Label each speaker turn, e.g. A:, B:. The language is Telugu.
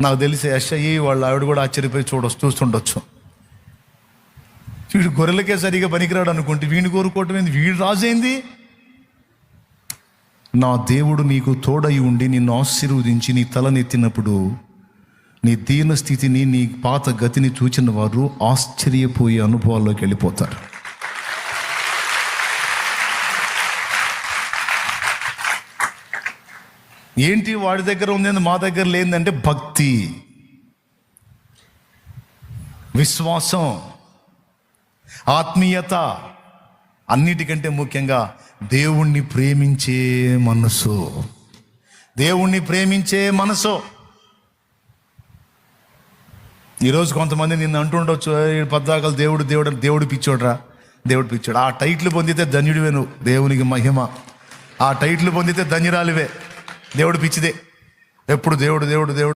A: నాకు తెలిసి యెషయి వాళ్ళ ఆవిడ కూడా ఆశ్చర్యపోయి చూస్తుండొచ్చు. వీడు గొర్రెలకే సరిగా పనికిరాడు అనుకుంటే వీడిని కోరుకోవటం ఏంది? వీడు రాజైంది. నా దేవుడు నీకు తోడై ఉండి నిన్ను ఆశీర్వదించి నీ తలనెత్తినప్పుడు నీ దీన స్థితిని, నీ పాత గతిని చూచిన వారు ఆశ్చర్యపోయే అనుభవాల్లోకి వెళ్ళిపోతారు. ఏంటి వాడి దగ్గర ఉంది మా దగ్గర లేదంటే భక్తి, విశ్వాసం, ఆత్మీయత, అన్నిటికంటే ముఖ్యంగా దేవుణ్ణి ప్రేమించే మనసు. దేవుణ్ణి ప్రేమించే మనసు. ఈరోజు కొంతమంది నిన్ను అంటుండొచ్చు, పద్దాకలు దేవుడు దేవుడు దేవుడు పిచ్చోడ్రా, దేవుడు పిచ్చోడు. ఆ టైట్లు పొందితే ధన్యుడివే నువ్వు, దేవునికి మహిమ. ఆ టైట్లు పొందితే ధన్యురాలివే. దేవుడు పిచ్చిదే. ఎప్పుడు దేవుడు దేవుడు దేవుడు